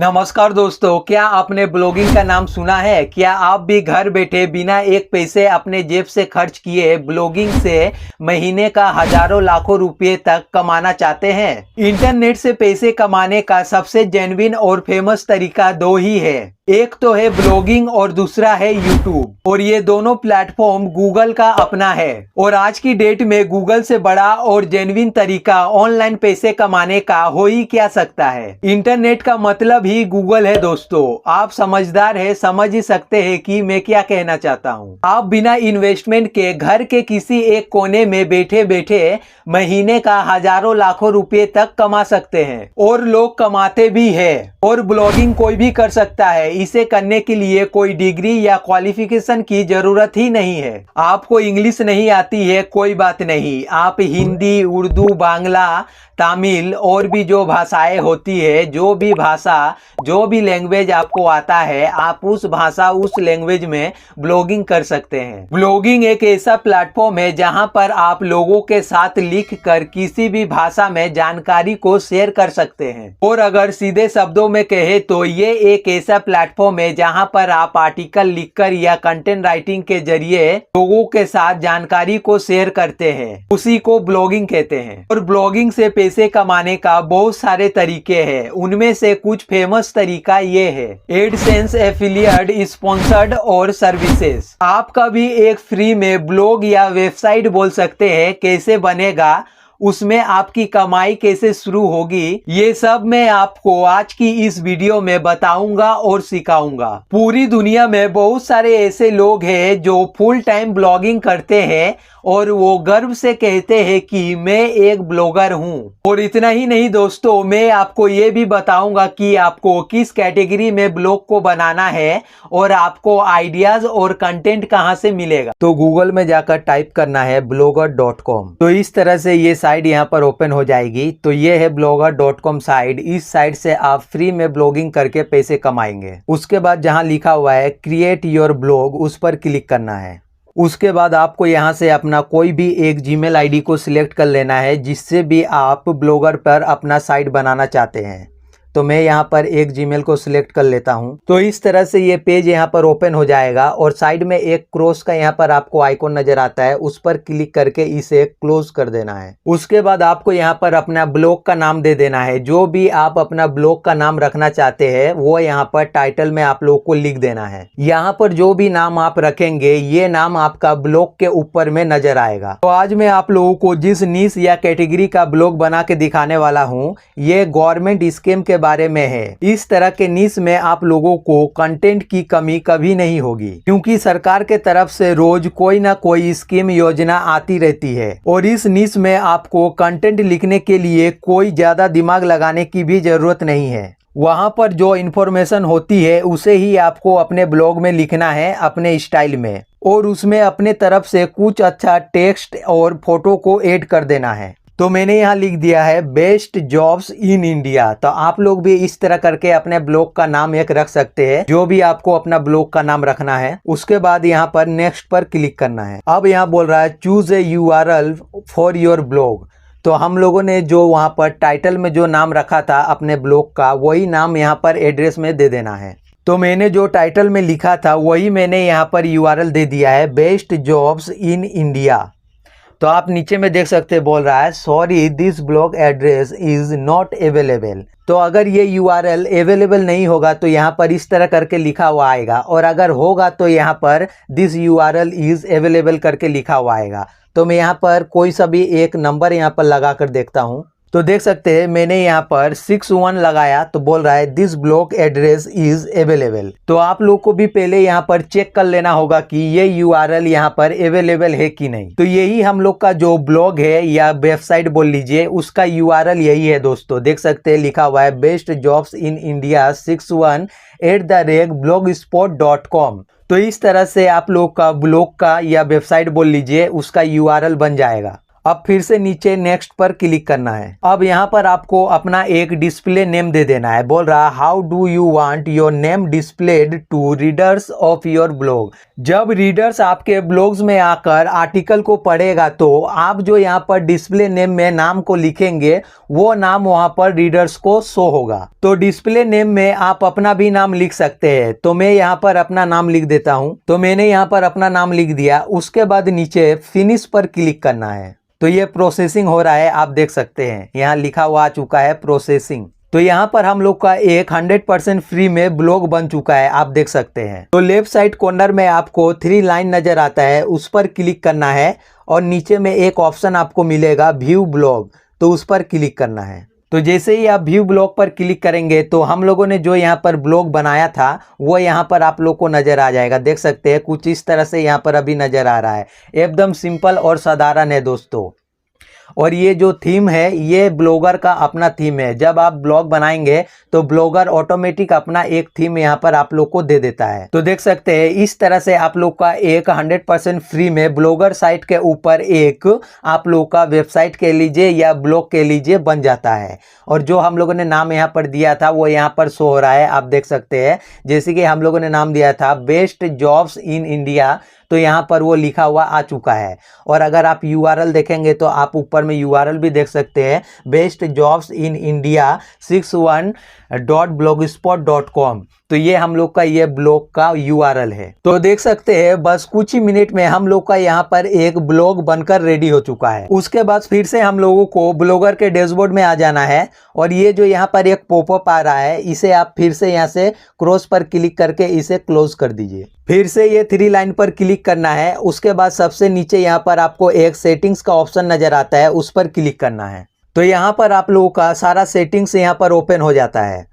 नमस्कार दोस्तों, क्या आपने ब्लॉगिंग का नाम सुना है? क्या आप भी घर बैठे बिना एक पैसे अपने जेब से खर्च किए ब्लॉगिंग से महीने का हजारों लाखों रुपए तक कमाना चाहते हैं? इंटरनेट से पैसे कमाने का सबसे जेन्युइन और फेमस तरीका दो ही है। एक तो है ब्लॉगिंग और दूसरा है यूट्यूब, और ये दोनों प्लेटफॉर्म गूगल का अपना है। और आज की डेट में गूगल से बड़ा और जेन्युइन तरीका ऑनलाइन पैसे कमाने का हो ही क्या सकता है। इंटरनेट का मतलब ही गूगल है दोस्तों। आप समझदार है, समझ ही सकते हैं कि मैं क्या कहना चाहता हूँ। आप बिना इन्वेस्टमेंट के घर के किसी एक कोने में बैठे बैठे महीने का हजारों लाखों रुपए तक कमा सकते हैं, और लोग कमाते भी है। और ब्लॉगिंग कोई भी कर सकता है। इसे करने के लिए कोई डिग्री या क्वालिफिकेशन की जरूरत ही नहीं है। आपको इंग्लिश नहीं आती है, कोई बात नहीं, आप हिंदी, उर्दू, बांग्ला, तमिल और भी जो भाषाएं होती है, जो भी भाषा, जो भी लैंग्वेज आपको आता है, आप उस भाषा, उस लैंग्वेज में ब्लॉगिंग कर सकते हैं। ब्लॉगिंग एक ऐसा प्लेटफॉर्म है जहां पर आप लोगों के साथ लिख कर किसी भी भाषा में जानकारी को शेयर कर सकते हैं। और अगर सीधे शब्दों में कहे तो ये एक ऐसा प्लेटफॉर्म है जहां पर आप आर्टिकल लिखकर या कंटेंट राइटिंग के जरिए लोगों के साथ जानकारी को शेयर करते हैं, उसी को ब्लॉगिंग कहते हैं। और ब्लॉगिंग से पैसे कमाने का बहुत सारे तरीके हैं। उनमें से कुछ फेमस तरीका ये है: एडसेंस, एफिलिएट, स्पॉन्सर्ड और सर्विसेज। आप कभी एक फ्री में ब्लॉग या वेबसाइट बोल सकते हैं। कैसे बनेगा, उसमें आपकी कमाई कैसे शुरू होगी, ये सब मैं आपको आज की इस वीडियो में बताऊंगा और सिखाऊंगा। पूरी दुनिया में बहुत सारे ऐसे लोग हैं जो फुल टाइम ब्लॉगिंग करते हैं और वो गर्व से कहते हैं कि मैं एक ब्लॉगर हूं। और इतना ही नहीं दोस्तों, मैं आपको ये भी बताऊंगा कि आपको किस कैटेगरी में ब्लॉग को बनाना है और आपको आइडियाज और कंटेंट कहां से मिलेगा। तो गूगल में जाकर टाइप करना है blogger.com। तो इस तरह से ये साइट यहाँ पर ओपन हो जाएगी। तो ये है blogger.com साइट। इस साइट से आप फ्री में ब्लॉगिंग करके पैसे कमाएंगे। उसके बाद जहाँ लिखा हुआ है क्रिएट योर ब्लॉग, उस पर क्लिक करना है। उसके बाद आपको यहाँ से अपना कोई भी एक जीमेल आईडी को सिलेक्ट कर लेना है, जिससे भी आप ब्लॉगर पर अपना साइट बनाना चाहते हैं। तो मैं यहाँ पर एक जीमेल को सिलेक्ट कर लेता हूँ। तो इस तरह से ये पेज यहाँ पर ओपन हो जाएगा और साइड में एक क्रॉस का यहाँ पर आपको आइकॉन नजर आता है, उस पर क्लिक करके इसे क्लोज कर देना है। उसके बाद आपको यहाँ पर अपना ब्लॉग का नाम दे देना है। जो भी आप अपना ब्लॉग का नाम रखना चाहते हैं वो यहाँ पर टाइटल में आप लोग को लिख देना है। यहाँ पर जो भी नाम आप रखेंगे ये नाम आपका ब्लॉग के ऊपर में नजर आएगा। तो आज मैं आप लोगों को जिस नीश या कैटेगरी का ब्लॉग बना के दिखाने वाला हूँ, ये गवर्नमेंट स्कीम के बारे में है। इस तरह के नीश में आप लोगों को कंटेंट की कमी कभी नहीं होगी, क्योंकि सरकार के तरफ से रोज कोई ना कोई स्कीम, योजना आती रहती है। और इस नीश में आपको कंटेंट लिखने के लिए कोई ज्यादा दिमाग लगाने की भी जरूरत नहीं है। वहां पर जो इन्फॉर्मेशन होती है उसे ही आपको अपने ब्लॉग में लिखना है, अपने स्टाइल में। और उसमें अपने तरफ से कुछ अच्छा टेक्स्ट और फोटो को ऐड कर देना है। तो मैंने यहाँ लिख दिया है बेस्ट जॉब्स इन इंडिया। तो आप लोग भी इस तरह करके अपने ब्लॉग का नाम एक रख सकते हैं, जो भी आपको अपना ब्लॉग का नाम रखना है। उसके बाद यहाँ पर नेक्स्ट पर क्लिक करना है। अब यहाँ बोल रहा है choose a URL for your blog. तो हम लोगों ने जो वहाँ पर टाइटल में जो नाम रखा था अपने ब्लॉग का, वही नाम यहाँ पर एड्रेस में दे देना है। तो मैंने जो टाइटल में लिखा था वही मैंने यहाँ पर यूआरएल दे दिया है, बेस्ट जॉब्स इन इंडिया। तो आप नीचे में देख सकते हैं, बोल रहा है sorry this blog address is not available. तो अगर ये यूआरएल अवेलेबल नहीं होगा तो यहाँ पर इस तरह करके लिखा हुआ आएगा, और अगर होगा तो यहाँ पर दिस यूआरएल इज अवेलेबल करके लिखा हुआ आएगा। तो मैं यहाँ पर कोई सा भी एक नंबर यहाँ पर लगा कर देखता हूँ। तो देख सकते हैं मैंने यहाँ पर 61 लगाया, तो बोल रहा है this blog address is available. तो आप लोग को भी पहले यहाँ पर चेक कर लेना होगा कि ये यूआरएल यहाँ पर अवेलेबल है कि नहीं। तो यही हम लोग का जो ब्लॉग है या वेबसाइट बोल लीजिए, उसका यूआरएल यही है दोस्तों। देख सकते हैं लिखा हुआ है best jobs in India 61@blogspot.com। तो इस तरह से आप लोग का ब्लॉग का या वेबसाइट बोल लीजिए, उसका यूआरएल बन जाएगा। अब फिर से नीचे नेक्स्ट पर क्लिक करना है। अब यहाँ पर आपको अपना एक डिस्प्ले नेम दे देना है। बोल रहा how do you want your name displayed to readers of your blog. जब रीडर्स आपके ब्लॉग्स में आकर आर्टिकल को पढ़ेगा तो आप जो यहाँ पर डिस्प्ले नेम में नाम को लिखेंगे वो नाम वहाँ पर रीडर्स को शो होगा। तो डिस्प्ले नेम में आप अपना भी नाम लिख सकते हैं। तो मैं यहाँ पर अपना नाम लिख देता हूँ। तो मैंने यहाँ पर अपना नाम लिख दिया। उसके बाद नीचे फिनिश पर क्लिक करना है। तो ये प्रोसेसिंग हो रहा है, आप देख सकते हैं यहाँ लिखा हुआ आ चुका है प्रोसेसिंग। तो यहाँ पर हम लोग का एक 100% फ्री में ब्लॉग बन चुका है, आप देख सकते हैं। तो लेफ्ट साइड कॉर्नर में आपको 3 लाइन नजर आता है, उस पर क्लिक करना है और नीचे में एक ऑप्शन आपको मिलेगा व्यू ब्लॉग, तो उस पर क्लिक करना है। तो जैसे ही आप व्यू ब्लॉग पर क्लिक करेंगे तो हम लोगों ने जो यहाँ पर ब्लॉग बनाया था वो यहाँ पर आप लोग को नजर आ जाएगा। देख सकते हैं कुछ इस तरह से यहाँ पर अभी नजर आ रहा है। एकदम सिंपल और साधारण है दोस्तों। और ये जो थीम है ये ब्लॉगर का अपना थीम है। जब आप ब्लॉग बनाएंगे तो ब्लॉगर ऑटोमेटिक अपना एक थीम यहाँ पर आप लोग को दे देता है। तो देख सकते हैं इस तरह से आप लोग का एक 100% फ्री में ब्लॉगर साइट के ऊपर एक आप लोग का वेबसाइट के लीजिए या ब्लॉग के लीजिए बन जाता है। और जो हम लोगों ने नाम यहाँ पर दिया था वो यहाँ पर शो हो रहा है, आप देख सकते हैं। जैसे कि हम लोगों ने नाम दिया था बेस्ट जॉब्स इन इंडिया, तो यहाँ पर वो लिखा हुआ आ चुका है। और अगर आप URL देखेंगे तो आप ऊपर में URL भी देख सकते हैं, best jobs in India 61.blogspot.com। तो ये हम लोग का ये ब्लॉग का URL है। तो देख सकते हैं बस कुछ ही मिनट में हम लोग का यहाँ पर एक ब्लॉग बनकर रेडी हो चुका है। उसके बाद फिर से हम लोगों को ब्लॉगर के डैशबोर्ड में आ जाना है और ये जो यहाँ पर एक पॉपअप आ रहा है इसे आप फिर से यहाँ से क्रॉस पर क्लिक करके इसे क्लोज कर दीजिए। फिर से ये 3 लाइन पर क्लिक करना है। उसके बाद सबसे नीचे यहाँ पर आपको एक सेटिंग्स का ऑप्शन नजर आता है, उस पर क्लिक करना है। तो यहाँ पर आप लोगों का सारा सेटिंग्स यहाँ पर ओपन हो जाता है।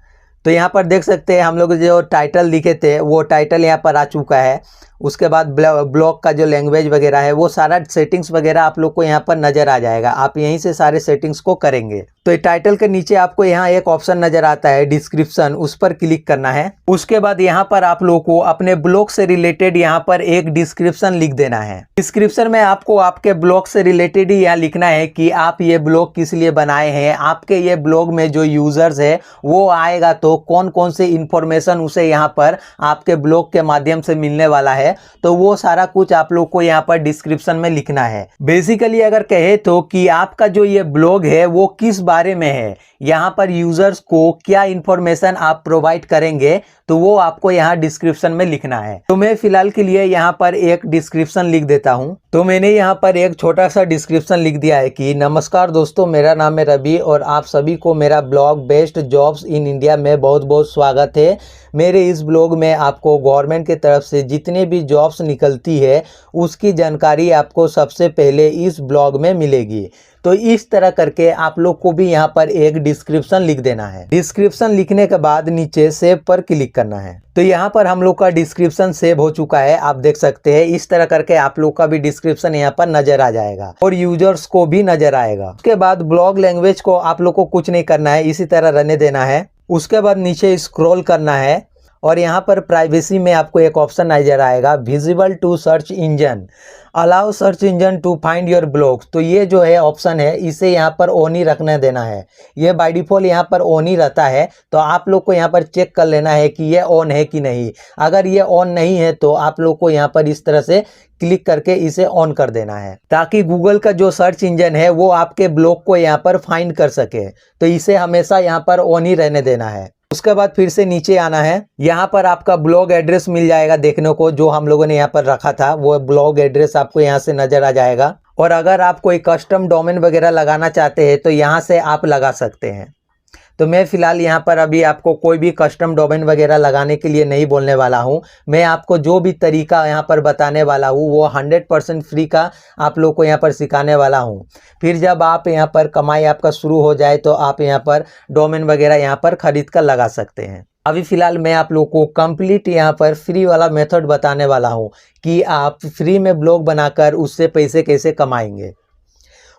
तो यहाँ पर देख सकते हैं हम लोग जो टाइटल लिखे थे वो टाइटल यहाँ पर आ चुका है। उसके बाद ब्लॉग का जो लैंग्वेज वगैरह है वो सारा सेटिंग्स वगैरह आप लोग को यहाँ पर नजर आ जाएगा। आप यहीं से सारे सेटिंग्स को करेंगे। तो टाइटल के नीचे आपको यहाँ एक ऑप्शन नजर आता है डिस्क्रिप्शन, उस पर क्लिक करना है। उसके बाद यहाँ पर आप लोग को अपने ब्लॉग से रिलेटेड यहाँ पर एक डिस्क्रिप्शन लिख देना है। डिस्क्रिप्शन में आपको आपके ब्लॉग से रिलेटेड ही यहाँ लिखना है कि आप ये ब्लॉग किस लिए बनाए हैं, आपके ये ब्लॉग में जो यूजर्स है वो आएगा तो कौन कौन से इंफॉर्मेशन उसे यहाँ पर आपके ब्लॉग के माध्यम से मिलने वाला है। तो वो सारा कुछ आप लोग को यहाँ पर डिस्क्रिप्शन में लिखना है। बेसिकली अगर कहे तो कि आपका जो ये ब्लॉग है वो किस बारे में है, यहाँ पर यूजर्स को क्या इंफॉर्मेशन आप प्रोवाइड करेंगे, तो वो आपको यहाँ डिस्क्रिप्शन में लिखना है। तो मैं फिलहाल के लिए यहाँ पर एक डिस्क्रिप्शन लिख देता हूँ। तो मैंने यहाँ पर एक छोटा सा डिस्क्रिप्शन लिख दिया है कि नमस्कार दोस्तों, मेरा नाम है रवि और आप सभी को मेरा blog best jobs in India में बहुत बहुत स्वागत है। मेरे इस ब्लॉग में आपको गवर्नमेंट की तरफ से जितने भी जॉब्स निकलती है उसकी जानकारी आपको सबसे पहले इस ब्लॉग में मिलेगी। तो इस तरह करके आप लोग को भी यहाँ पर एक डिस्क्रिप्शन लिख देना है। डिस्क्रिप्शन लिखने के बाद नीचे सेव पर क्लिक करना है। तो यहाँ पर हम लोग का डिस्क्रिप्शन सेव हो चुका है, आप देख सकते हैं। इस तरह करके आप लोग का भी डिस्क्रिप्शन यहाँ पर नजर आ जाएगा और यूजर्स को भी नजर आएगा। उसके बाद ब्लॉग लैंग्वेज को आप लोग को कुछ नहीं करना है, इसी तरह रहने देना है। उसके बाद नीचे स्क्रॉल करना है और यहाँ पर प्राइवेसी में आपको एक ऑप्शन नजर आएगा visible to search engine, allow search engine to find your blogs. तो ये जो है ऑप्शन है इसे यहाँ पर ऑन ही रखने देना है। ये बाय डिफॉल्ट यहाँ पर ऑन ही रहता है, तो आप लोग को यहाँ पर चेक कर लेना है कि ये ऑन है कि नहीं। अगर ये ऑन नहीं है तो आप लोग को यहाँ पर इस तरह से क्लिक करके इसे ऑन कर देना है ताकि गूगल का जो सर्च इंजन है वो आपके ब्लॉग को यहाँ पर फाइंड कर सके। तो इसे हमेशा यहाँ पर ऑन ही रहने देना है। उसके बाद फिर से नीचे आना है। यहाँ पर आपका ब्लॉग एड्रेस मिल जाएगा देखने को, जो हम लोगों ने यहाँ पर रखा था वो ब्लॉग एड्रेस आपको यहाँ से नजर आ जाएगा। और अगर आप कोई कस्टम डोमेन वगैरह लगाना चाहते हैं तो यहाँ से आप लगा सकते हैं। तो मैं फिलहाल यहाँ पर अभी आपको कोई भी कस्टम डोमेन वगैरह लगाने के लिए नहीं बोलने वाला हूँ। मैं आपको जो भी तरीका यहाँ पर बताने वाला हूँ वो 100% फ्री का आप लोग को यहाँ पर सिखाने वाला हूँ। फिर जब आप यहाँ पर कमाई आपका शुरू हो जाए तो आप यहाँ पर डोमेन वगैरह यहाँ पर खरीद कर लगा सकते हैं। अभी फिलहाल मैं आप लोग को कंप्लीट यहाँ पर फ्री वाला मेथड बताने वाला हूँ कि आप फ्री में ब्लॉग बनाकर उससे पैसे कैसे कमाएंगे।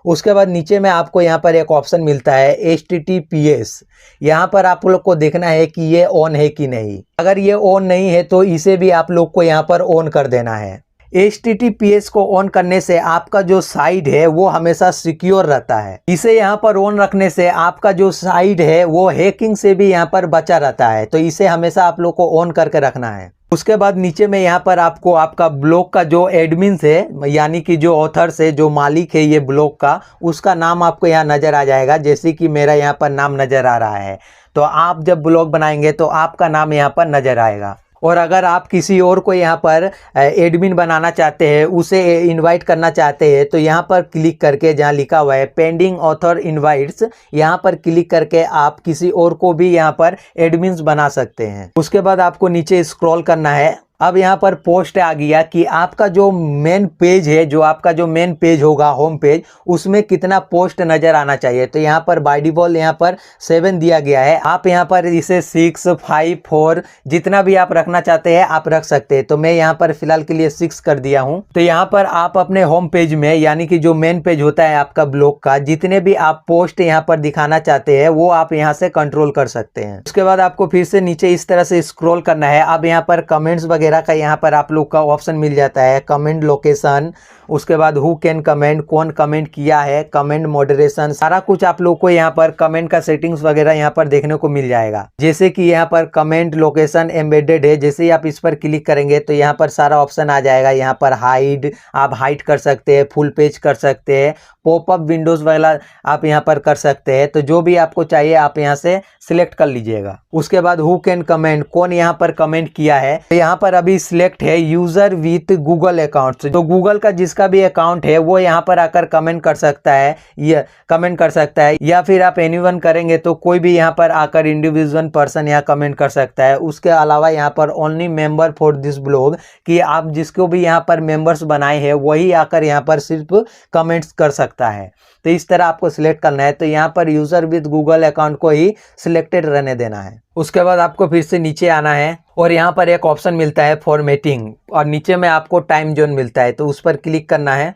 उसके बाद नीचे में आपको यहाँ पर एक ऑप्शन मिलता है HTTPS। यहाँ पर आप लोग को देखना है कि ये ऑन है कि नहीं। अगर ये ऑन नहीं है तो इसे भी आप लोग को यहाँ पर ऑन कर देना है। HTTPS को ऑन करने से आपका जो साइट है वो हमेशा सिक्योर रहता है। इसे यहाँ पर ऑन रखने से आपका जो साइट है वो हैकिंग से भी यहाँ पर बचा रहता है। तो इसे हमेशा आप लोग को ऑन करके रखना है। उसके बाद नीचे में यहाँ पर आपको आपका ब्लॉग का जो एडमिन है, यानी कि जो ऑथर से जो मालिक है ये ब्लॉग का, उसका नाम आपको यहाँ नज़र आ जाएगा। जैसे कि मेरा यहाँ पर नाम नज़र आ रहा है, तो आप जब ब्लॉग बनाएंगे तो आपका नाम यहाँ पर नज़र आएगा। और अगर आप किसी और को यहाँ पर एडमिन बनाना चाहते हैं, उसे इनवाइट करना चाहते हैं, तो यहाँ पर क्लिक करके जहाँ लिखा हुआ है पेंडिंग ऑथर इनवाइट्स, यहाँ पर क्लिक करके आप किसी और को भी यहाँ पर एडमिन्स बना सकते हैं। उसके बाद आपको नीचे स्क्रॉल करना है। अब यहाँ पर पोस्ट आ गया कि आपका जो मेन पेज है, जो आपका जो मेन पेज होगा होम पेज, उसमें कितना पोस्ट नज़र आना चाहिए। तो यहाँ पर बाय डिफॉल्ट यहाँ पर 7 दिया गया है। आप यहाँ पर इसे 6, 5, 4 जितना भी आप रखना चाहते हैं आप रख सकते हैं। तो मैं यहाँ पर फिलहाल के लिए 6 कर दिया हूँ। तो यहाँ पर आप अपने होम पेज में, यानी कि जो मेन पेज होता है आपका ब्लॉग का, जितने भी आप पोस्ट यहाँ पर दिखाना चाहते हैं वो आप यहाँ से कंट्रोल कर सकते हैं। उसके बाद आपको फिर से नीचे इस तरह से स्क्रॉल करना है। अब यहाँ पर कमेंट्स वगैरह का यहाँ पर आप लोग का ऑप्शन मिल जाता है, कमेंट लोकेशन, उसके बाद हु कैन कमेंट, कौन कमेंट किया है, कमेंट मॉडरेशन, सारा कुछ आप लोग को यहाँ पर कमेंट का सेटिंग्स वगैरह यहाँ पर देखने को मिल जाएगा। जैसे कि यहाँ पर कमेंट लोकेशन एम्बेडेड है, जैसे ही आप इस पर क्लिक करेंगे तो यहाँ पर सारा ऑप्शन आ जाएगा। यहाँ पर हाइड, आप हाइड कर सकते हैं, फुल पेज कर सकते हैं, पॉपअप विंडोज वगैरह आप यहाँ पर कर सकते हैं। तो जो भी आपको चाहिए आप यहाँ से सिलेक्ट कर लीजिएगा। उसके बाद हु कैन कमेंट, कौन यहाँ पर कमेंट किया है, तो यहाँ पर अभी सिलेक्ट है यूजर विथ गूगल अकाउंट। तो गूगल का जिसका भी अकाउंट है वो यहाँ पर आकर कमेंट कर सकता है, ये कमेंट कर सकता है, या फिर आप एनीवन करेंगे तो कोई भी यहाँ पर आकर इंडिविजुअल पर्सन यहाँ कमेंट कर सकता है। उसके अलावा यहाँ पर only member for this blog, कि आप जिसको भी यहाँ पर मेंबर्स बनाए हैं वही आकर यहाँ पर सिर्फ कमेंट्स कर सकता है। तो इस तरह आपको सिलेक्ट करना है। तो यहाँ पर यूजर विद गूगल अकाउंट को ही सिलेक्टेड रहने देना है। उसके बाद आपको फिर से नीचे आना है और यहाँ पर एक ऑप्शन मिलता है फॉर्मेटिंग, और नीचे में आपको टाइम जोन मिलता है, तो उस पर क्लिक करना है।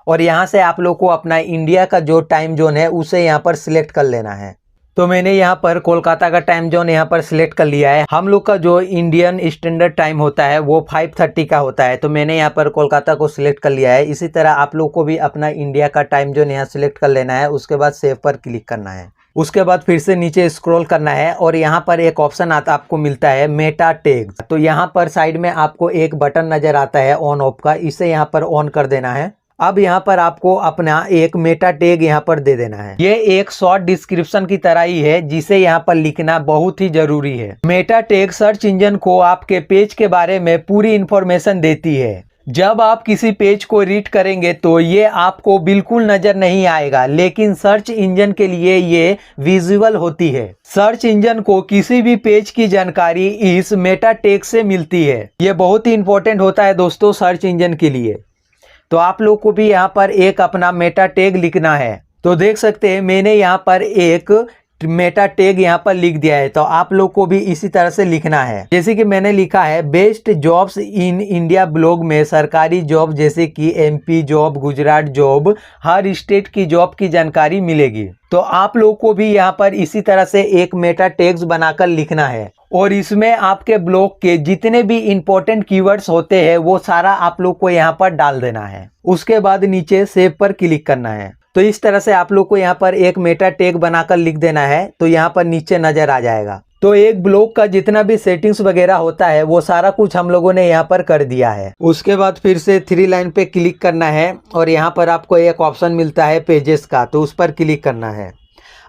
और यहाँ से आप लोग को अपना इंडिया का जो टाइम जोन है उसे यहाँ पर सिलेक्ट कर लेना है। तो मैंने यहाँ पर कोलकाता का टाइम जोन यहाँ पर सिलेक्ट कर लिया है। हम लोग का जो इंडियन स्टैंडर्ड टाइम होता है वो 5:30 का होता है, तो मैंने यहाँ पर कोलकाता को सिलेक्ट कर लिया है। इसी तरह आप लोग को भी अपना इंडिया का टाइम जोन यहाँ सिलेक्ट कर लेना है। उसके बाद सेव पर क्लिक करना है। उसके बाद फिर से नीचे स्क्रॉल करना है और यहाँ पर एक ऑप्शन आता आपको मिलता है मेटा टैग। तो यहाँ पर साइड में आपको एक बटन नजर आता है ऑन ऑफ का, इसे यहाँ पर ऑन कर देना है। अब यहाँ पर आपको अपना एक मेटा टैग यहाँ पर दे देना है। ये एक शॉर्ट डिस्क्रिप्शन की तरह ही है जिसे यहाँ पर लिखना बहुत ही जरूरी है। मेटा टैग सर्च इंजन को आपके पेज के बारे में पूरी इंफॉर्मेशन देती है। जब आप किसी पेज को रीड करेंगे तो ये आपको बिल्कुल नजर नहीं आएगा, लेकिन सर्च इंजन के लिए ये विजुअल होती है। सर्च इंजन को किसी भी पेज की जानकारी इस मेटा टैग से मिलती है। ये बहुत ही इंपॉर्टेंट होता है दोस्तों सर्च इंजन के लिए। तो आप लोग को भी यहाँ पर एक अपना मेटा टैग लिखना है। तो देख सकते हैं मैंने यहाँ पर एक मेटा टैग यहाँ पर लिख दिया है। तो आप लोग को भी इसी तरह से लिखना है। जैसे कि मैंने लिखा है best jobs in India blog में सरकारी जॉब जैसे कि MP जॉब, गुजरात जॉब, हर स्टेट की जॉब की जानकारी मिलेगी। तो आप लोग को भी यहाँ पर इसी तरह से एक मेटा टैग्स बनाकर लिखना है और इसमें आपके ब्लॉग के जितने भी इंपॉर्टेंट कीवर्ड्स होते हैं वो सारा आप लोग को यहाँ पर डाल देना है। उसके बाद नीचे सेव पर क्लिक करना है। तो इस तरह से आप लोग को यहाँ पर एक मेटा टैग बनाकर लिख देना है, तो यहाँ पर नीचे नजर आ जाएगा। तो एक ब्लॉग का जितना भी सेटिंग्स वगैरह होता है वो सारा कुछ हम लोगों ने यहाँ पर कर दिया है। उसके बाद फिर से 3 लाइन पे क्लिक करना है और यहाँ पर आपको एक ऑप्शन मिलता है पेजेस का, तो उस पर क्लिक करना है।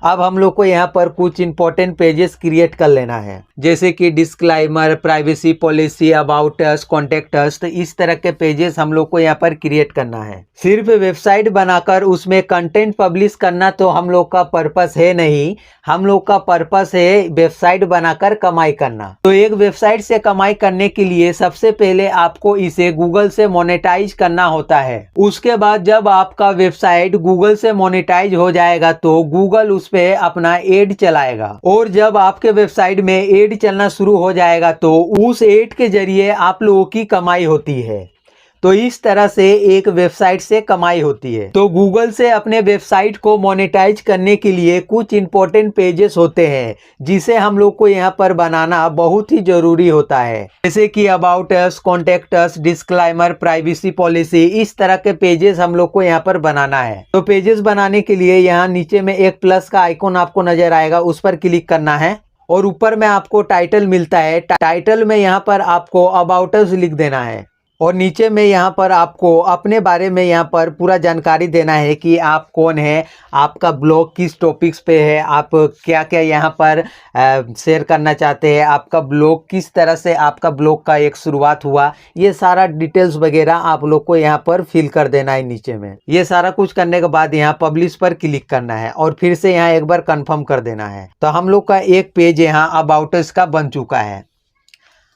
अब हम लोग को यहाँ पर कुछ इंपॉर्टेंट पेजेस क्रिएट कर लेना है, जैसे कि disclaimer, privacy policy, about us, contact us. तो इस तरह के पेजेस हम लोग को यहाँ पर क्रिएट करना है। सिर्फ वेबसाइट बनाकर उसमें कंटेंट पब्लिश करना तो हम लोग का पर्पस है नहीं। हम लोग का पर्पस है वेबसाइट बनाकर कमाई करना। तो एक वेबसाइट से कमाई करने के लिए सबसे पहले आपको इसे गूगल से मोनेटाइज करना होता है। उसके बाद जब आपका वेबसाइट गूगल से मोनेटाइज हो जाएगा तो गूगल उस पे अपना एड चलाएगा, और जब आपके वेबसाइट में एड चलना शुरू हो जाएगा तो उस एड के जरिए आप लोगों की कमाई होती है। तो इस तरह से एक वेबसाइट से कमाई होती है। तो गूगल से अपने वेबसाइट को मोनेटाइज करने के लिए कुछ इंपॉर्टेंट पेजेस होते हैं जिसे हम लोग को यहाँ पर बनाना बहुत ही जरूरी होता है, जैसे कि about us, contact us, disclaimer, privacy policy. इस तरह के पेजेस हम लोग को यहाँ पर बनाना है। तो पेजेस बनाने के लिए यहाँ नीचे में एक प्लस का आइकॉन आपको नजर आएगा, उस पर क्लिक करना है और ऊपर में आपको टाइटल मिलता है। टाइटल में यहाँ पर आपको अबाउट अस लिख देना है और नीचे में यहाँ पर आपको अपने बारे में यहाँ पर पूरा जानकारी देना है कि आप कौन है, आपका ब्लॉग किस टॉपिक्स पे है, आप क्या क्या यहाँ पर शेयर करना चाहते हैं, आपका ब्लॉग किस तरह से आपका ब्लॉग का एक शुरुआत हुआ, ये सारा डिटेल्स वगैरह आप लोग को यहाँ पर फिल कर देना है नीचे में। ये सारा कुछ करने के बाद यहाँ पब्लिश पर क्लिक करना है और फिर से यहाँ एक बार कंफर्म कर देना है। तो हम लोग का एक पेज यहाँ अबाउट अस का बन चुका है।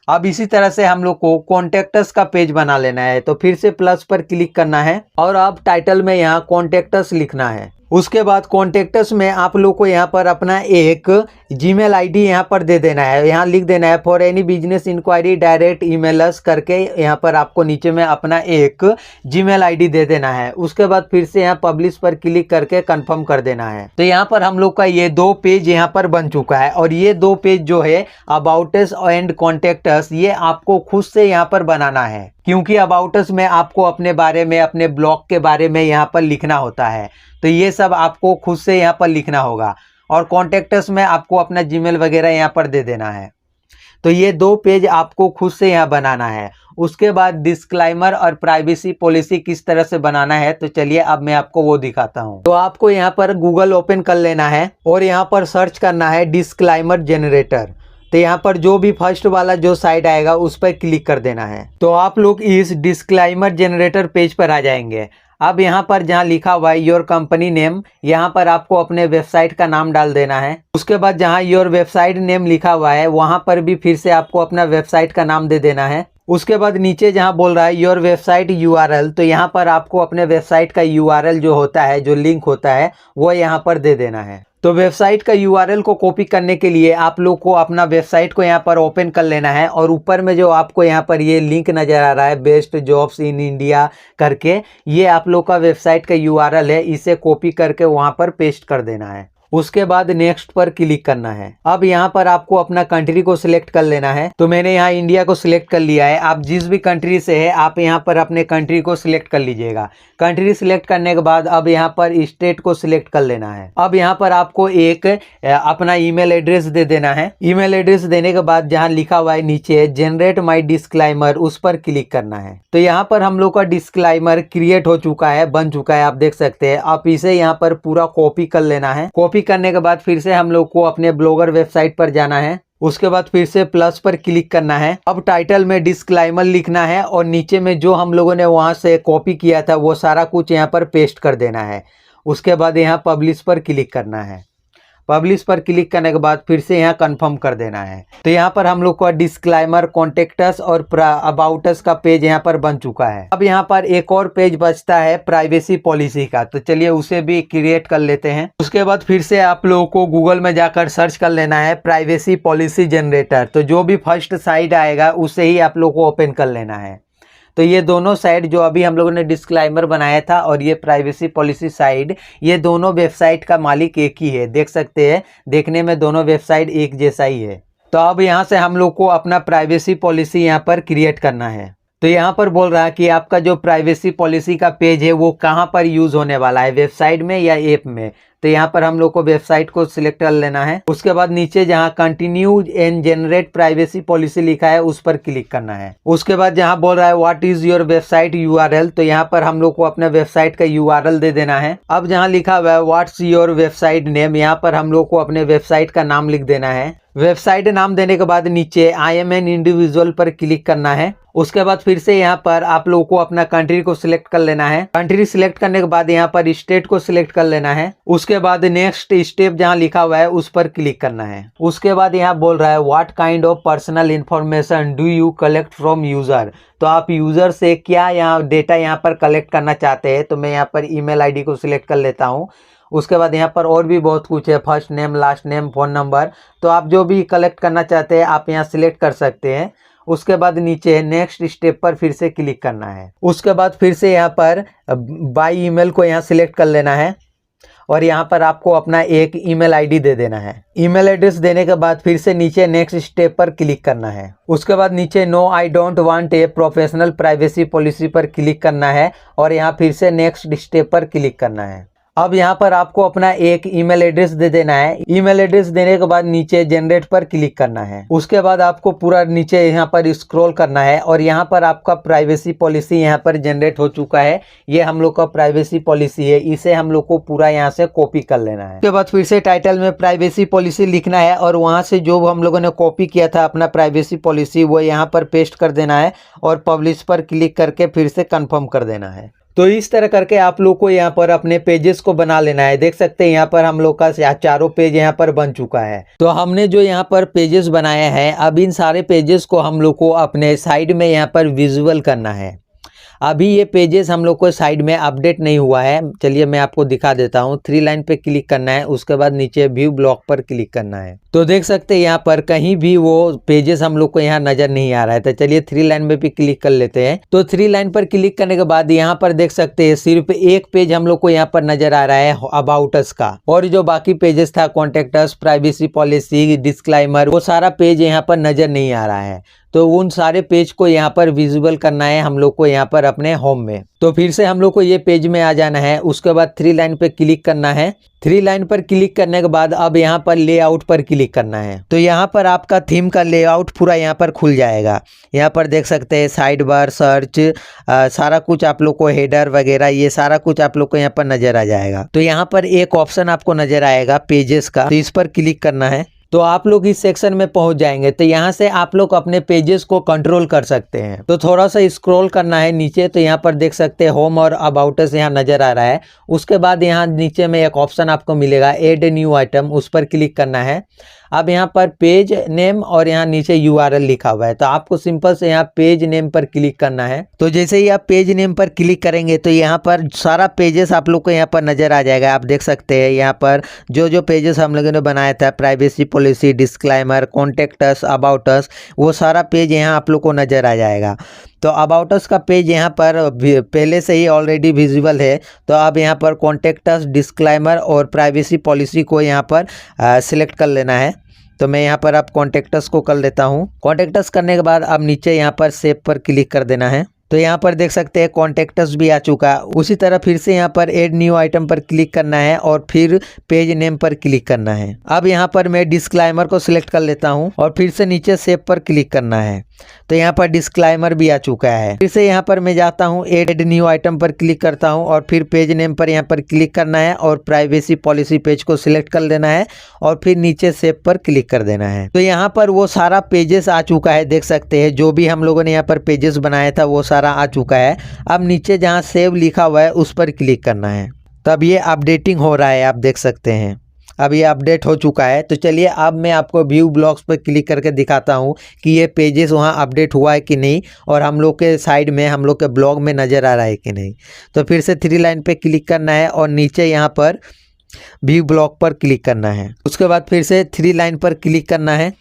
अब इसी तरह से हम लोग को कॉन्टेक्ट अस का पेज बना लेना है। तो फिर से प्लस पर क्लिक करना है और अब टाइटल में यहाँ कॉन्टेक्ट अस लिखना है। उसके बाद कॉन्टेक्ट अस में आप लोग को यहाँ पर अपना एक जीमेल आईडी यहाँ पर दे देना है। यहाँ लिख देना है for any business inquiry direct email us करके, यहाँ पर आपको नीचे में अपना एक जीमेल आईडी दे देना है। उसके बाद फिर से यहाँ पब्लिश पर क्लिक करके कंफर्म कर देना है। तो यहाँ पर हम लोग का ये दो पेज यहाँ पर बन चुका है और ये दो पेज जो है about us and contact us, ये आपको खुद से यहाँ पर बनाना है, क्योंकि अबाउट अस में आपको अपने बारे में, अपने ब्लॉग के बारे में यहाँ पर लिखना होता है। तो ये सब आपको खुद से यहाँ पर लिखना होगा और कॉन्टेक्ट अस में आपको अपना जीमेल वगैरह यहाँ पर दे देना है। तो ये दो पेज आपको खुद से यहाँ बनाना है। उसके बाद डिस्क्लाइमर और प्राइवेसी पॉलिसी किस तरह से बनाना है, तो चलिए अब मैं आपको वो दिखाता हूँ। तो आपको यहाँ पर गूगल ओपन कर लेना है और यहाँ पर सर्च करना है डिस्क्लाइमर जनरेटर। तो यहाँ पर जो भी फर्स्ट वाला जो साइट आएगा उस पर क्लिक कर देना है। तो आप लोग इस डिस्क्लाइमर जनरेटर पेज पर आ जाएंगे। अब यहाँ पर जहाँ लिखा हुआ है योर कंपनी नेम, यहाँ पर आपको अपने वेबसाइट का नाम डाल देना है। उसके बाद जहाँ योर वेबसाइट नेम लिखा हुआ है वहाँ पर भी फिर से आपको अपना वेबसाइट का नाम दे देना है। उसके बाद नीचे जहाँ बोल रहा है योर वेबसाइट यूआरएल, तो यहाँ पर आपको अपने वेबसाइट का यूआरएल जो होता है, जो लिंक होता है, वो यहाँ पर दे देना है। तो वेबसाइट का यूआरएल को कॉपी करने के लिए आप लोग को अपना वेबसाइट को यहाँ पर ओपन कर लेना है और ऊपर में जो आपको यहाँ पर ये लिंक नज़र आ रहा है बेस्ट जॉब्स इन इंडिया करके, ये आप लोग का वेबसाइट का यूआरएल है। इसे कॉपी करके वहाँ पर पेस्ट कर देना है। उसके बाद नेक्स्ट पर क्लिक करना है। अब यहाँ पर आपको अपना कंट्री को सिलेक्ट कर लेना है। तो मैंने यहाँ इंडिया को सिलेक्ट कर लिया है। आप जिस भी कंट्री से है आप यहाँ पर अपने कंट्री को सिलेक्ट कर लीजिएगा। कंट्री सिलेक्ट करने के बाद अब यहाँ पर स्टेट को सिलेक्ट कर लेना है। अब यहाँ पर आपको एक अपना ईमेल एड्रेस दे देना है। ईमेल एड्रेस देने के बाद जहाँ लिखा हुआ है नीचे जनरेट माई डिस्क्लाइमर, उस पर क्लिक करना है। तो यहाँ पर हम लोग का डिस्क्लाइमर क्रिएट हो चुका है, बन चुका है, आप देख सकते हैं। आप इसे यहाँ पर पूरा कॉपी कर लेना है। कॉपी करने के बाद फिर से हम लोग को अपने ब्लॉगर वेबसाइट पर जाना है। उसके बाद फिर से प्लस पर क्लिक करना है। अब टाइटल में डिस्क्लाइमर लिखना है और नीचे में जो हम लोगों ने वहां से कॉपी किया था वो सारा कुछ यहाँ पर पेस्ट कर देना है। उसके बाद यहाँ पब्लिश पर क्लिक करना है। पब्लिश पर क्लिक करने के बाद फिर से यहाँ कंफर्म कर देना है। तो यहाँ पर हम लोग का डिस्क्लाइमर, कॉन्टेक्ट अस और अबाउट अस का पेज यहाँ पर बन चुका है। अब यहाँ पर एक और पेज बचता है प्राइवेसी पॉलिसी का, तो चलिए उसे भी क्रिएट कर लेते हैं। उसके बाद फिर से आप लोगों को गूगल में जाकर सर्च कर लेना है प्राइवेसी पॉलिसी जनरेटर। तो जो भी फर्स्ट साइट आएगा उसे ही आप लोग को ओपन कर लेना है। तो ये दोनों साइट जो अभी हम लोगों ने डिस्क्लाइमर बनाया था और ये प्राइवेसी पॉलिसी साइट, ये दोनों वेबसाइट का मालिक एक ही है। देख सकते हैं, देखने में दोनों वेबसाइट एक जैसा ही है। तो अब यहाँ से हम लोग को अपना प्राइवेसी पॉलिसी यहाँ पर क्रिएट करना है। तो यहाँ पर बोल रहा है कि आपका जो प्राइवेसी पॉलिसी का पेज है वो कहाँ पर यूज़ होने वाला है, वेबसाइट में या ऐप में। तो यहाँ पर हम लोग को वेबसाइट को सिलेक्ट कर लेना है। उसके बाद नीचे जहाँ continue and generate privacy policy लिखा है उस पर क्लिक करना है। उसके बाद जहाँ बोल रहा है what is your website URL, तो यहाँ पर हम लोग को अपने वेबसाइट का यूआरएल दे देना है। अब जहाँ लिखा हुआ है व्हाट्स योर वेबसाइट नेम, यहाँ पर हम लोग को अपने वेबसाइट का नाम लिख देना है। वेबसाइट नाम देने के बाद नीचे आई एम एन इंडिविजुअल पर क्लिक करना है। उसके बाद फिर से यहाँ पर आप लोगों को अपना कंट्री को सिलेक्ट कर लेना है। कंट्री सिलेक्ट करने के बाद यहाँ पर स्टेट को सिलेक्ट कर लेना है। उसके बाद नेक्स्ट स्टेप जहाँ लिखा हुआ है उस पर क्लिक करना है। उसके बाद यहाँ बोल रहा है what kind of personal information do you collect from user, तो आप यूजर से क्या यहाँ डेटा यहाँ पर कलेक्ट करना चाहते हैं। तो मैं यहाँ पर ईमेल आईडी को सिलेक्ट कर लेता हूँ। उसके बाद यहाँ पर और भी बहुत कुछ है, first name, last name, phone number. तो आप जो भी कलेक्ट करना चाहते हैं आप यहाँ सिलेक्ट कर सकते हैं। उसके बाद नीचे नेक्स्ट स्टेप पर फिर से क्लिक करना है। उसके बाद फिर से यहाँ पर बाय ईमेल को यहाँ सिलेक्ट कर लेना है और यहाँ पर आपको अपना एक ईमेल आईडी दे देना है। ईमेल एड्रेस देने के बाद फिर से नीचे नेक्स्ट स्टेप पर क्लिक करना है। उसके बाद नीचे no I don't want a professional privacy policy पर क्लिक करना है और यहाँ फिर से नेक्स्ट स्टेप पर क्लिक करना है। अब यहाँ पर आपको अपना एक ईमेल एड्रेस दे देना है। ईमेल एड्रेस देने के बाद नीचे जनरेट पर क्लिक करना है। उसके बाद आपको पूरा नीचे यहाँ पर स्क्रॉल करना है और यहाँ पर आपका प्राइवेसी पॉलिसी यहाँ पर जनरेट हो चुका है। ये हम लोग का प्राइवेसी पॉलिसी है, इसे हम लोग को पूरा यहाँ से कॉपी कर लेना है। उसके बाद फिर से टाइटल में प्राइवेसी पॉलिसी लिखना है और वहाँ से जो हम लोगों ने कॉपी किया था अपना प्राइवेसी पॉलिसी वो यहाँ पर पेस्ट कर देना है और पब्लिश पर क्लिक करके फिर से कन्फर्म कर देना है। तो इस तरह करके आप लोग को यहाँ पर अपने पेजेस को बना लेना है। देख सकते हैं यहाँ पर हम लोग का चारों पेज यहाँ पर बन चुका है। तो हमने जो यहाँ पर पेजेस बनाया है, अब इन सारे पेजेस को हम लोग को अपने साइड में यहाँ पर विजुअल करना है। अभी ये पेजेस हम लोग को साइड में अपडेट नहीं हुआ है, चलिए मैं आपको दिखा देता हूँ। 3 लाइन पे क्लिक करना है, उसके बाद नीचे व्यू ब्लॉक पर क्लिक करना है। तो देख सकते हैं यहाँ पर कहीं भी वो पेजेस हम लोग को यहाँ नजर नहीं आ रहा है। तो चलिए 3 लाइन में भी क्लिक कर लेते हैं। तो 3 लाइन पर क्लिक करने के बाद यहाँ पर देख सकते हैं सिर्फ एक पेज हम लोग को यहाँ पर नजर आ रहा है अबाउट अस का, और जो बाकी पेजेस था contact us, privacy policy, disclaimer, वो सारा पेज यहाँ पर नजर नहीं आ रहा है। तो उन सारे पेज को यहाँ पर विजुअल करना है हम लोग को यहाँ पर अपने होम में। तो फिर से हम लोग को ये पेज में आ जाना है। उसके बाद 3 लाइन पे क्लिक करना है। 3 लाइन पर क्लिक करने के बाद अब यहाँ पर लेआउट पर क्लिक करना है। तो यहाँ पर आपका थीम का लेआउट पूरा यहाँ पर खुल जाएगा। यहाँ पर देख सकते हैं साइड बार, सर्च, सारा कुछ आप लोग को, हेडर वगैरह, ये सारा कुछ आप लोग को यहाँ पर नजर आ जाएगा। तो यहाँ पर एक ऑप्शन आपको नजर आएगा पेजेस का, तो इस पर क्लिक करना है। तो आप लोग इस सेक्शन में पहुंच जाएंगे। तो यहाँ से आप लोग अपने पेजेस को कंट्रोल कर सकते हैं। तो थोड़ा सा स्क्रॉल करना है नीचे, तो यहाँ पर देख सकते हैं होम और अबाउट अस यहाँ नजर आ रहा है। उसके बाद यहाँ नीचे में एक ऑप्शन आपको मिलेगा ऐड न्यू आइटम, उस पर क्लिक करना है। अब यहाँ पर पेज नेम और यहाँ नीचे URL लिखा हुआ है, तो आपको सिंपल से यहाँ पेज नेम पर क्लिक करना है। तो जैसे ही आप पेज नेम पर क्लिक करेंगे तो यहाँ पर सारा पेजेस आप लोग को यहाँ पर नजर आ जाएगा। आप देख सकते हैं यहाँ पर जो पेजेस हम लोगों ने बनाया था, privacy policy, disclaimer, contact us, about us, वो सारा पेज यहाँ आप लोग को नजर आ जाएगा। तो अबाउट अस का पेज यहाँ पर पहले से ही ऑलरेडी विजुअल है। तो अब यहाँ पर कॉन्टेक्ट अस, डिस्क्लाइमर और प्राइवेसी पॉलिसी को यहाँ पर सिलेक्ट कर लेना है। तो मैं यहाँ पर अब कॉन्टेक्ट अस को कर लेता हूँ। कॉन्टेक्ट अस करने के बाद अब नीचे यहाँ पर सेव पर क्लिक कर देना है। तो यहाँ पर देख सकते हैं कॉन्टेक्ट अस भी आ चुका है। उसी तरह फिर से यहाँ पर ऐड न्यू आइटम पर क्लिक करना है और फिर पेज नेम पर क्लिक करना है। अब यहाँ पर मैं डिस्क्लाइमर को सिलेक्ट कर लेता हूँ और फिर से नीचे सेव पर क्लिक करना है। तो यहाँ पर डिस्क्लाइमर भी आ चुका है। फिर से यहाँ पर मैं जाता हूँ, ऐड न्यू आइटम पर क्लिक करता हूँ और फिर पेज नेम पर यहाँ पर क्लिक करना है और प्राइवेसी पॉलिसी पेज को सिलेक्ट कर लेना है और फिर नीचे सेव पर क्लिक कर देना है। तो यहाँ पर वो सारा पेजेस आ चुका है। देख सकते हैं जो भी हम लोगों ने यहाँ पर पेजेस बनाया था वो सारा आ चुका है। अब नीचे जहाँ सेव लिखा हुआ है उस पर क्लिक करना है। तब ये अपडेटिंग हो रहा है, आप देख सकते हैं अब ये अपडेट हो चुका है। तो चलिए अब मैं आपको व्यू ब्लॉग्स पर क्लिक करके दिखाता हूँ कि ये पेजेस वहाँ अपडेट हुआ है कि नहीं और हम लोग के साइड में, हम लोग के ब्लॉग में नज़र आ रहा है कि नहीं। तो फिर से 3 लाइन पे क्लिक करना है और नीचे यहाँ पर व्यू ब्लॉग पर क्लिक करना है। उसके बाद फिर से 3 लाइन पर क्लिक करना है।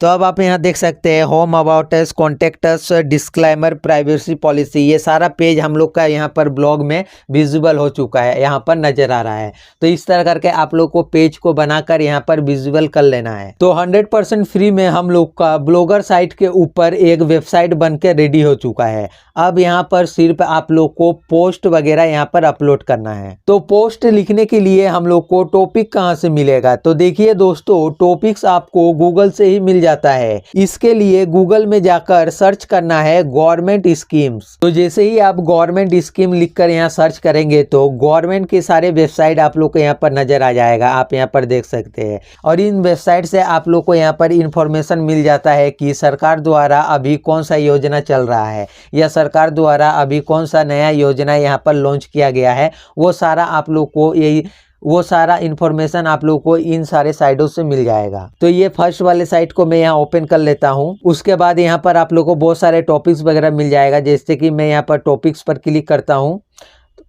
तो अब आप यहाँ देख सकते हैं home, about us, contact us, disclaimer, privacy policy, ये सारा पेज हम लोग का यहाँ पर ब्लॉग में विजुअल हो चुका है, यहाँ पर नजर आ रहा है। तो इस तरह करके आप लोग को पेज को बनाकर यहाँ पर विजुअल कर लेना है। तो 100% फ्री में हम लोग का ब्लॉगर साइट के ऊपर एक वेबसाइट बन के रेडी हो चुका है। अब यहाँ पर सिर्फ आप लोग को पोस्ट वगैरह यहाँ पर अपलोड करना है। तो पोस्ट लिखने के लिए हम लोग को टॉपिक कहाँ से मिलेगा? तो देखिए दोस्तों, टॉपिक्स आपको गूगल से ही मिल जाता है। इसके लिए गूगल में जाकर सर्च करना है गवर्नमेंट स्कीम्स। तो जैसे ही आप गवर्नमेंट स्कीम लिखकर यहाँ सर्च करेंगे तो गवर्नमेंट के सारे वेबसाइट आप लोग को यहाँ पर नजर आ जाएगा, आप यहाँ पर देख सकते हैं। और इन वेबसाइट से आप लोग को यहाँ पर इंफॉर्मेशन मिल जाता है कि सरकार द्वारा अभी कौन सा योजना चल रहा है या सरकार द्वारा अभी कौन सा नया योजना यहाँ पर लॉन्च किया गया है। वो सारा आप लोग को वो सारा इन्फॉर्मेशन आप लोग को इन सारे साइटों से मिल जाएगा। तो ये फर्स्ट वाले साइट को मैं यहाँ ओपन कर लेता हूँ। उसके बाद यहाँ पर आप लोग को बहुत सारे टॉपिक्स वगैरह मिल जाएगा। जैसे कि मैं यहाँ पर टॉपिक्स पर क्लिक करता हूँ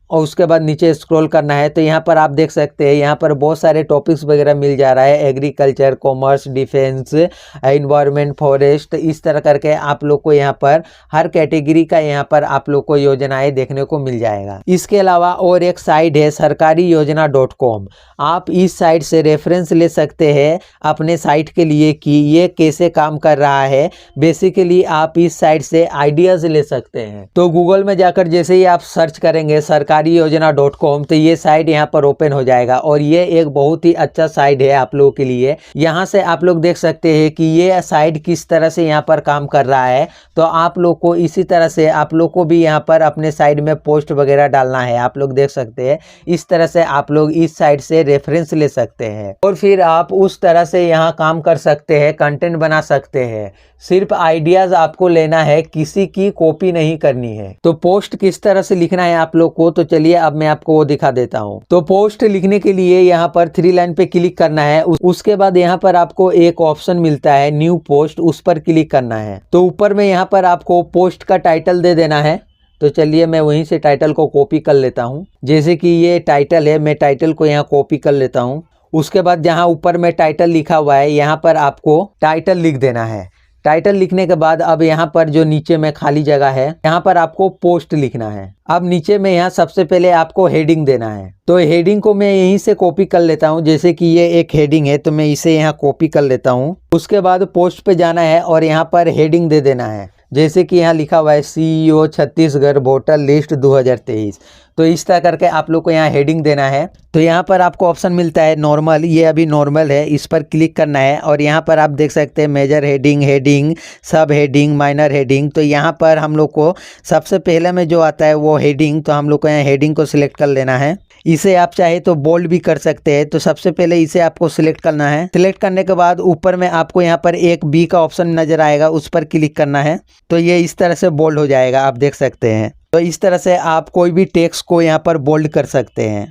और उसके बाद नीचे स्क्रॉल करना है तो यहाँ पर आप देख सकते हैं यहाँ पर बहुत सारे टॉपिक्स वगैरह मिल जा रहा है, agriculture, commerce, defence, environment, forest, इस तरह करके आप लोग को यहाँ पर हर कैटेगरी का यहाँ पर आप लोग को योजनाएं देखने को मिल जाएगा। इसके अलावा और एक साइट है sarkariYojana.com। आप इस साइट से रेफरेंस ले सकते हैं अपने साइट के लिए कि ये कैसे काम कर रहा है। बेसिकली आप इस साइट से आइडियाज ले सकते हैं। तो गूगल में जाकर जैसे ही आप सर्च करेंगे sarkariYojana.com तो ये साइट यहाँ पर ओपन हो जाएगा और ये एक बहुत ही अच्छा साइट है आप लोगों के लिए। यहाँ से आप लोग देख सकते हैं कि ये साइट किस तरह से यहाँ पर काम कर रहा है। तो आप लोग को इसी तरह से आप लोग को भी यहाँ पर अपने साइट में पोस्ट वगैरह डालना है। आप लोग देख सकते हैं इस तरह से आप लोग इस साइट से रेफरेंस ले सकते हैं और फिर आप उस तरह से यहाँ काम कर सकते हैं, कंटेंट बना सकते हैं। सिर्फ आइडियाज आपको लेना है, किसी की कॉपी नहीं करनी है। तो पोस्ट किस तरह से लिखना है आप लोग को, तो चलिए अब मैं आपको वो दिखा देता हूँ। तो पोस्ट लिखने के लिए यहाँ पर 3 लाइन पे क्लिक करना है। उसके बाद यहाँ पर आपको एक ऑप्शन मिलता है न्यू पोस्ट, उस पर क्लिक करना है। तो ऊपर में यहाँ पर आपको पोस्ट का टाइटल दे देना है। तो चलिए मैं वहीं से टाइटल को कॉपी कर लेता हूँ। जैसे कि ये टाइटल है, मैं टाइटल को यहाँ कॉपी कर लेता हूँ। उसके बाद जहाँ ऊपर में टाइटल लिखा हुआ है यहाँ पर आपको टाइटल लिख देना है। टाइटल लिखने के बाद अब यहाँ पर जो नीचे में खाली जगह है यहाँ पर आपको पोस्ट लिखना है। अब नीचे में यहाँ सबसे पहले आपको हेडिंग देना है। तो हेडिंग को मैं यहीं से कॉपी कर लेता हूँ। जैसे कि ये एक हेडिंग है तो मैं इसे यहाँ कॉपी कर लेता हूँ। उसके बाद पोस्ट पे जाना है और यहाँ पर हेडिंग दे देना है। जैसे कि यहाँ लिखा हुआ है CEO छत्तीसगढ़ वोटर लिस्ट 2023। तो इस तरह करके आप लोग को यहाँ हेडिंग देना है। तो यहाँ पर आपको ऑप्शन मिलता है नॉर्मल, ये अभी नॉर्मल है, इस पर क्लिक करना है और यहाँ पर आप देख सकते हैं मेजर हेडिंग, हेडिंग, सब हेडिंग, माइनर हेडिंग। तो यहाँ पर हम लोग को सबसे पहले में जो आता है वो हेडिंग, तो हम लोग को यहाँ हेडिंग को सिलेक्ट कर लेना है। इसे आप चाहे तो बोल्ड भी कर सकते हैं। तो सबसे पहले इसे आपको सिलेक्ट करना है। सिलेक्ट करने के बाद ऊपर में आपको यहाँ पर एक बी का ऑप्शन नजर आएगा, उस पर क्लिक करना है। तो ये इस तरह से बोल्ड हो जाएगा, आप देख सकते हैं। तो इस तरह से आप कोई भी टेक्स्ट को यहाँ पर बोल्ड कर सकते हैं।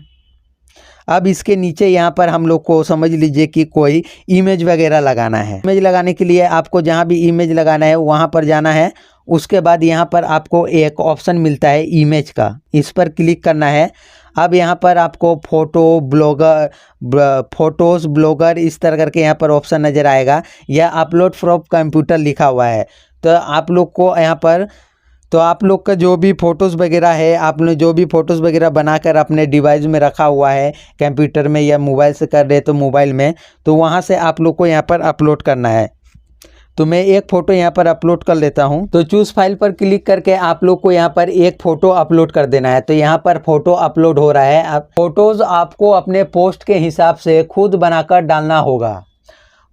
अब इसके नीचे यहाँ पर हम लोग को समझ लीजिए कि कोई इमेज वगैरह लगाना है। इमेज लगाने के लिए आपको जहाँ भी इमेज लगाना है वहाँ पर जाना है। उसके बाद यहाँ पर आपको एक ऑप्शन मिलता है इमेज का, इस पर क्लिक करना है। अब यहाँ पर आपको फोटोज़ ब्लॉगर इस तरह करके यहाँ पर ऑप्शन नज़र आएगा, या अपलोड फ्रॉम कंप्यूटर लिखा हुआ है। तो आप लोग को यहाँ पर आप लोग का जो भी फ़ोटोज़ वगैरह है, आपने जो भी फ़ोटोज़ वगैरह बनाकर अपने डिवाइस में रखा हुआ है, कंप्यूटर में या मोबाइल से कर रहे तो मोबाइल में, तो वहाँ से आप लोग को यहाँ पर अपलोड करना है। तो मैं एक फ़ोटो यहाँ पर अपलोड कर लेता हूँ। तो चूज़ फाइल पर क्लिक करके आप लोग को यहाँ पर एक फ़ोटो अपलोड कर देना है। तो यहाँ पर फ़ोटो अपलोड हो रहा है। फ़ोटोज़ आपको अपने पोस्ट के हिसाब से खुद बनाकर डालना होगा।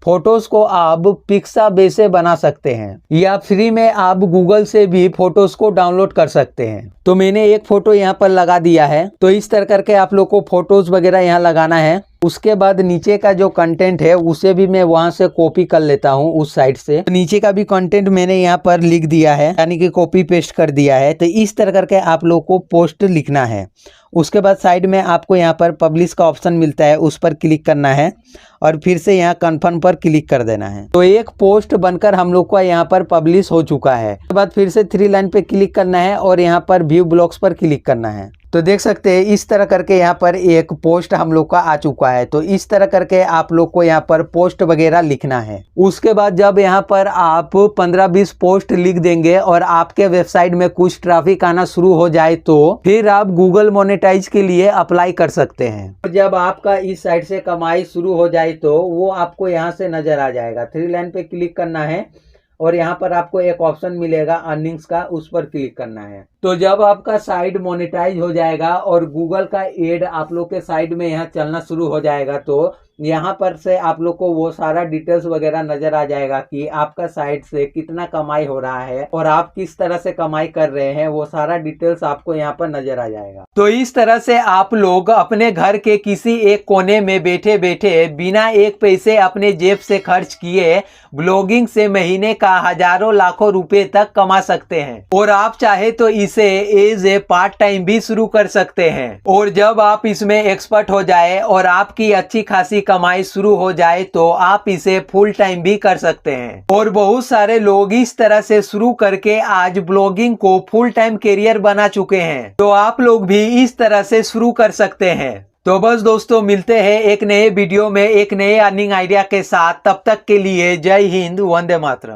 फोटोज़ को आप पिक्साबेस से बना सकते हैं या फ्री में आप गूगल से भी फोटोज़ को डाउनलोड कर सकते हैं। तो मैंने एक फ़ोटो यहाँ पर लगा दिया है। तो इस तरह करके आप लोग को फ़ोटोज़ वगैरह यहाँ लगाना है। उसके बाद नीचे का जो कंटेंट है उसे भी मैं वहां से कॉपी कर लेता हूं उस साइट से। तो नीचे का भी कंटेंट मैंने यहाँ पर लिख दिया है, यानी कि कॉपी पेस्ट कर दिया है। तो इस तरह करके आप लोग को पोस्ट लिखना है। उसके बाद साइड में आपको यहाँ पर पब्लिश का ऑप्शन मिलता है, उस पर क्लिक करना है और फिर से यहाँ कन्फर्म पर क्लिक कर देना है। तो एक पोस्ट बनकर हम लोग का यहाँ पर पब्लिश हो चुका है। उसके बाद फिर से 3 लाइन पे क्लिक करना है और यहाँ पर व्यू ब्लॉग्स पर क्लिक करना है। तो देख सकते हैं इस तरह करके यहाँ पर एक पोस्ट हम लोग का आ चुका है। तो इस तरह करके आप लोग को यहाँ पर पोस्ट वगैरह लिखना है। उसके बाद जब यहाँ पर आप 15-20 पोस्ट लिख देंगे और आपके वेबसाइट में कुछ ट्रैफिक आना शुरू हो जाए तो फिर आप गूगल मोनेटाइज के लिए अप्लाई कर सकते हैं। जब आपका इस साइट से कमाई शुरू हो जाए तो वो आपको यहाँ से नजर आ जाएगा। 3 लाइन पे क्लिक करना है और यहाँ पर आपको एक ऑप्शन मिलेगा अर्निंग्स का, उस पर क्लिक करना है। तो जब आपका साइट मोनेटाइज हो जाएगा और गूगल का एड आप लोग के साइट में यहाँ चलना शुरू हो जाएगा तो यहाँ पर से आप लोग को वो सारा डिटेल्स वगैरह नजर आ जाएगा कि आपका साइट से कितना कमाई हो रहा है और आप किस तरह से कमाई कर रहे हैं। वो सारा डिटेल्स आपको यहाँ पर नजर आ जाएगा। तो इस तरह से आप लोग अपने घर के किसी एक कोने में बैठे बैठे बिना एक पैसे अपने जेब से खर्च किए ब्लॉगिंग से महीने का हजारों लाखों रुपए तक कमा सकते हैं। और आप चाहे तो इसे एज ए पार्ट टाइम भी शुरू कर सकते हैं। और जब आप इसमें एक्सपर्ट हो जाए और आपकी अच्छी खासी कमाई शुरू हो जाए तो आप इसे फुल टाइम भी कर सकते हैं। और बहुत सारे लोग इस तरह से शुरू करके आज ब्लॉगिंग को फुल टाइम करियर बना चुके हैं, तो आप लोग भी इस तरह से शुरू कर सकते हैं। तो बस दोस्तों, मिलते हैं एक नए वीडियो में एक नए अर्निंग आइडिया के साथ। तब तक के लिए जय हिंद, वंदे मातरम।